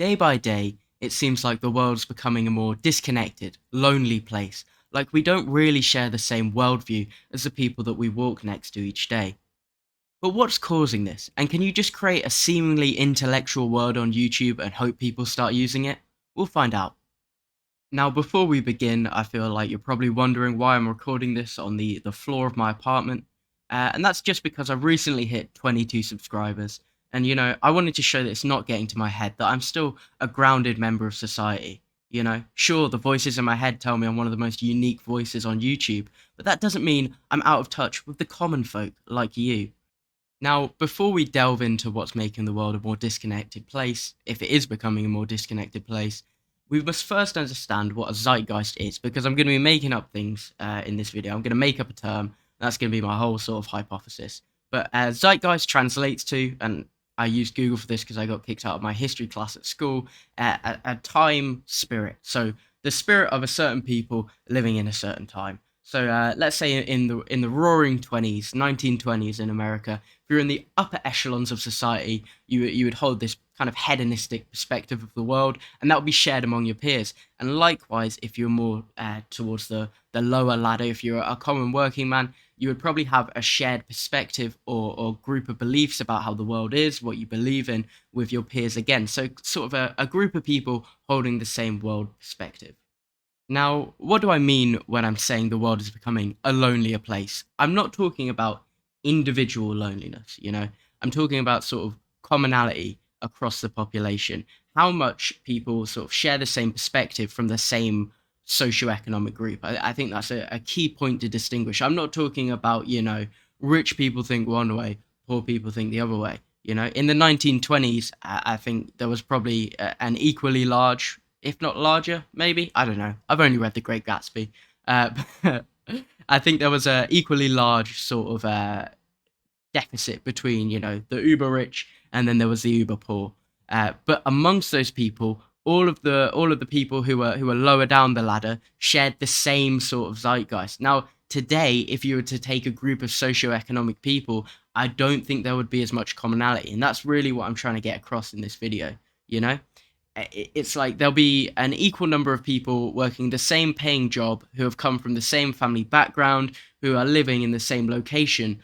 Day by day, it seems like the world's becoming a more disconnected, lonely place, like we don't really share the same worldview as the people that we walk next to each day. But what's causing this? And can you just create a seemingly intellectual world on YouTube and hope people start using it? We'll find out. Now, before we begin, I feel like you're probably wondering why I'm recording this on the floor of my apartment. And that's just because I've recently hit 22 subscribers. And, I wanted to show that it's not getting to my head, that I'm still a grounded member of society. Sure, the voices in my head tell me I'm one of the most unique voices on YouTube, but that doesn't mean I'm out of touch with the common folk like you. Now, before we delve into what's making the world a more disconnected place, if it is becoming a more disconnected place, we must first understand what a zeitgeist is, because I'm going to be making up things in this video. I'm going to make up a term. That's going to be my whole sort of hypothesis. But zeitgeist translates to, and I used Google for this because I got kicked out of my history class at school, a time spirit. So the spirit of a certain people living in a certain time. So let's say in the Roaring Twenties, 1920s in America, if you're in the upper echelons of society, you would hold this kind of hedonistic perspective of the world, and that would be shared among your peers. And likewise, if you're more towards the lower ladder, if you're a common working man, you would probably have a shared perspective or group of beliefs about how the world is, what you believe in, with your peers again. So sort of a group of people holding the same world perspective. Now, what do I mean when I'm saying the world is becoming a lonelier place? I'm not talking about individual loneliness. I'm talking about sort of commonality across the population. How much people sort of share the same perspective from the same socioeconomic group. I think that's a key point to distinguish. I'm not talking about, rich people think one way, poor people think the other way. In the 1920s, I think there was probably an equally large, if not larger, maybe. I don't know. I've only read The Great Gatsby. Uh, I think there was a equally large sort of deficit between, the uber rich and then there was the uber poor. But amongst those people, all of the people who were lower down the ladder shared the same sort of zeitgeist. Now, today, if you were to take a group of socioeconomic people, I don't think there would be as much commonality, and that's really what I'm trying to get across in this video. You know, it's like there'll be an equal number of people working the same paying job who have come from the same family background, who are living in the same location,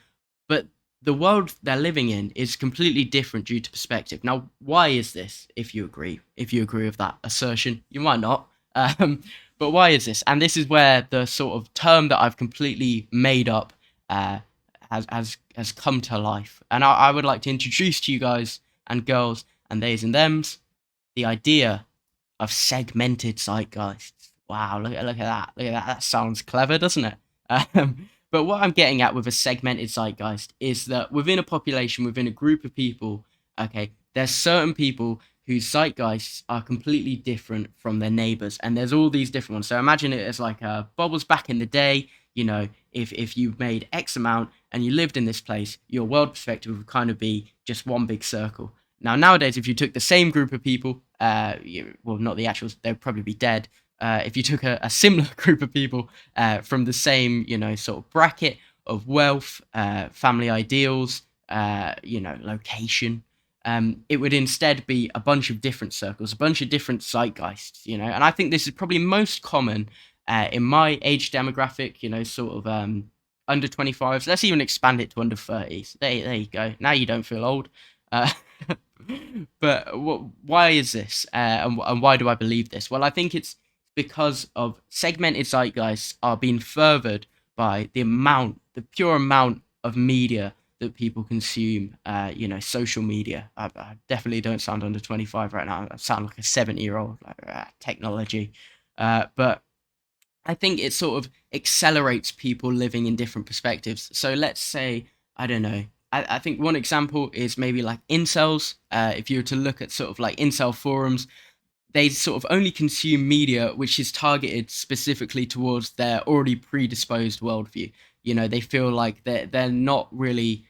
but the world they're living in is completely different due to perspective. Now, why is this? If you agree with that assertion, you might not. But why is this? And this is where the sort of term that I've completely made up uh, has come to life. And I would like to introduce to you guys and girls and theys and thems the idea of segmented zeitgeists. Wow, look at that. Look at that. That sounds clever, doesn't it? But what I'm getting at with a segmented zeitgeist is that within a population, within a group of people, okay, there's certain people whose zeitgeists are completely different from their neighbors, and there's all these different ones. So imagine it as like bubbles back in the day. If you made X amount and you lived in this place, your world perspective would kind of be just one big circle. Now, nowadays, if you took the same group of people, well, not the actuals, they'd probably be dead. If you took a similar group of people from the same, sort of bracket of wealth, family ideals, location, it would instead be a bunch of different circles, a bunch of different zeitgeists. And I think this is probably most common in my age demographic, sort of under 25s. Let's even expand it to under 30s. There you go. Now you don't feel old. Uh, but why is this? And why do I believe this? Well, I think it's because of segmented zeitgeists are being furthered by the pure amount of media that people consume. Social media. I definitely don't sound under 25 right now. I sound like a 70-year-old. Like technology, but I think it sort of accelerates people living in different perspectives. So let's say, I don't know. I think one example is maybe like incels. If you were to look at sort of like incel forums, they sort of only consume media which is targeted specifically towards their already predisposed worldview. They feel like they're not really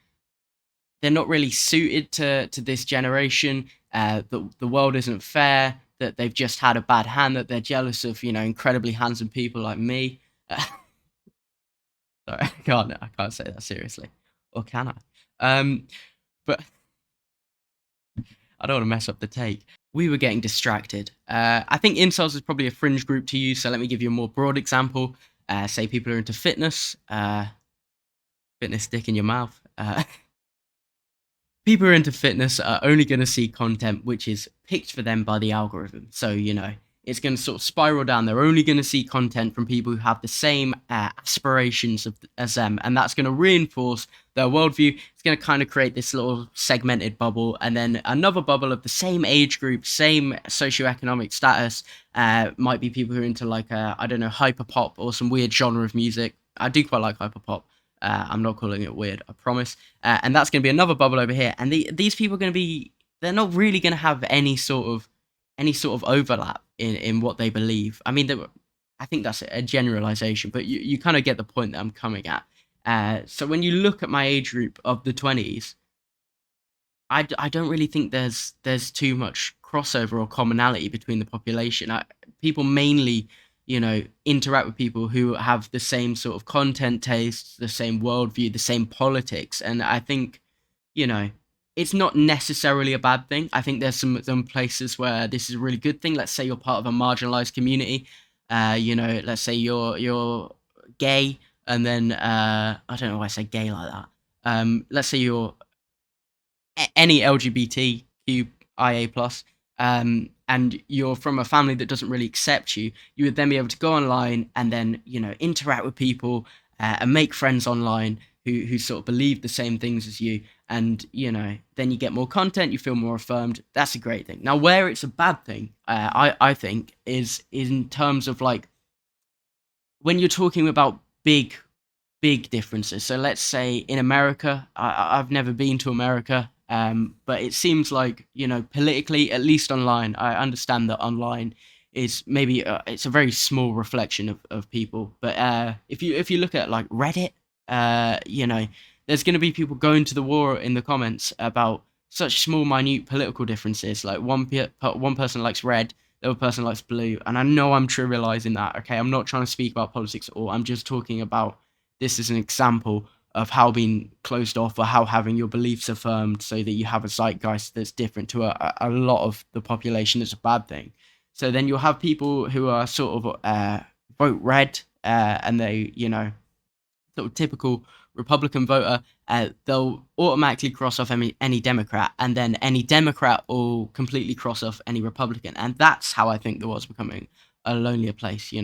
suited to this generation. The world isn't fair. That they've just had a bad hand. That they're jealous of incredibly handsome people like me. Sorry, I can't say that seriously, or can I? But I don't want to mess up the take. We were getting distracted. I think incels is probably a fringe group to use, so let me give you a more broad example. Say people are into fitness, fitness dick in your mouth. People who are into fitness are only going to see content which is picked for them by the algorithm. So, it's going to sort of spiral down. They're only going to see content from people who have the same aspirations as them. And that's going to reinforce their worldview. It's going to kind of create this little segmented bubble. And then another bubble of the same age group, same socioeconomic status. Might be people who are into like, I don't know, hyperpop or some weird genre of music. I do quite like hyperpop. I'm not calling it weird, I promise. And that's going to be another bubble over here. And these people are going to be, they're not really going to have any sort of overlap in what they believe. I mean, I think that's a generalization, but you kind of get the point that I'm coming at. So when you look at my age group of the 20s, I don't really think there's too much crossover or commonality between the population. People mainly, interact with people who have the same sort of content tastes, the same worldview, the same politics, and I think, you know, it's not necessarily a bad thing. I think there's some places where this is a really good thing. Let's say you're part of a marginalized community. Let's say you're gay, and then I don't know why I say gay like that. Let's say you're any LGBTQIA plus, and you're from a family that doesn't really accept you, you would then be able to go online and then interact with people and make friends online who sort of believe the same things as you, and then you get more content, you feel more affirmed. That's a great thing. Now, where it's a bad thing, I think, is in terms of like when you're talking about big differences. So let's say in America, I've never been to America, but it seems like, politically, at least online, I understand that online is maybe it's a very small reflection of people. But if you look at like Reddit, there's going to be people going to the war in the comments about such small, minute political differences. Like one person likes red, the other person likes blue, and I know I'm trivializing that. Okay, I'm not trying to speak about politics at all. I'm just talking about this as an example of how being closed off or how having your beliefs affirmed so that you have a zeitgeist that's different to a lot of the population is a bad thing. So then you'll have people who are sort of vote red, and they, sort of typical Republican voter, they'll automatically cross off any Democrat, and then any Democrat will completely cross off any Republican. And that's how I think the world's becoming a lonelier place.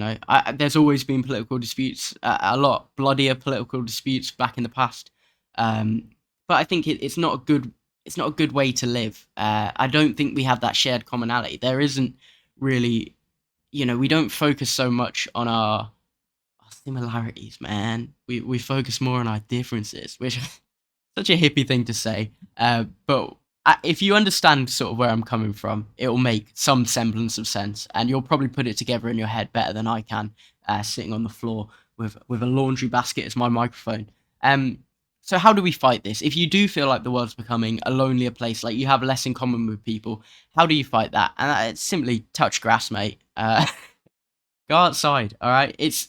There's always been political disputes, a lot bloodier political disputes back in the past, but I think it's not a good way to live. I don't think we have that shared commonality. There isn't really, we don't focus so much on our similarities, man. We focus more on our differences, which is such a hippie thing to say. But if you understand sort of where I'm coming from, it will make some semblance of sense, and you'll probably put it together in your head better than I can, sitting on the floor with a laundry basket as my microphone. So how do we fight this? If you do feel like the world's becoming a lonelier place, like you have less in common with people, how do you fight that? And it's simply touch grass, mate. Go outside, all right?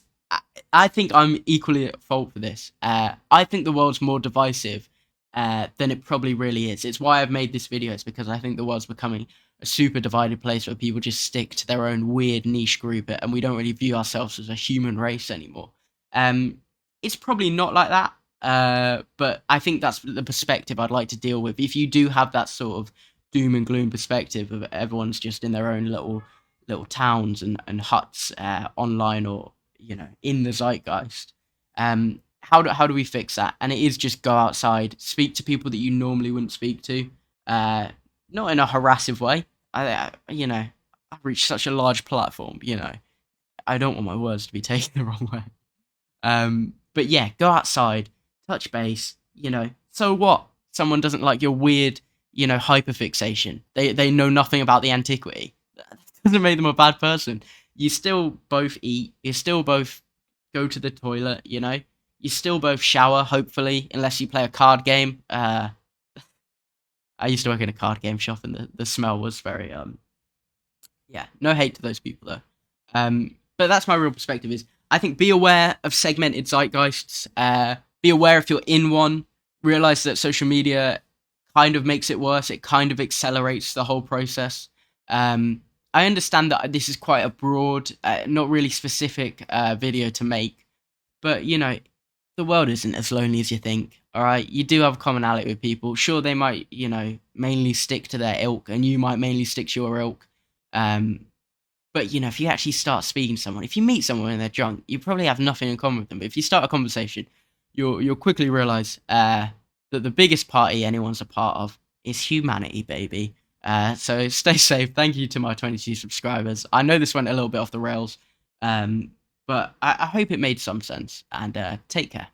I think I'm equally at fault for this. I think the world's more divisive than it probably really is. It's why I've made this video. It's because I think the world's becoming a super divided place where people just stick to their own weird niche group, and we don't really view ourselves as a human race anymore. It's probably not like that, but I think that's the perspective I'd like to deal with. If you do have that sort of doom and gloom perspective of everyone's just in their own little towns and huts, online or in the zeitgeist, how do we fix that? And it is just go outside, speak to people that you normally wouldn't speak to, not in a harassive way. I've reached such a large platform. I don't want my words to be taken the wrong way. But yeah, go outside, touch base. So what? Someone doesn't like your weird, hyperfixation. They know nothing about the antiquity. That doesn't make them a bad person. You still both eat. You still both go to the toilet. You still both shower. Hopefully, unless you play a card game. I used to work in a card game shop, and the smell was very yeah. No hate to those people though. But that's my real perspective. Is I think be aware of segmented zeitgeists. Be aware if you're in one. Realize that social media kind of makes it worse. It kind of accelerates the whole process. Um, I understand that this is quite a broad, not really specific video to make, but the world isn't as lonely as you think. All right, you do have commonality with people. Sure, they might, mainly stick to their ilk, and you might mainly stick to your ilk. Um, but if you actually start speaking to someone, if you meet someone and they're drunk, you probably have nothing in common with them. But if you start a conversation, you'll quickly realize that the biggest party anyone's a part of is humanity, baby. So stay safe. Thank you to my 22 subscribers. I know this went a little bit off the rails, but I hope it made some sense. And take care.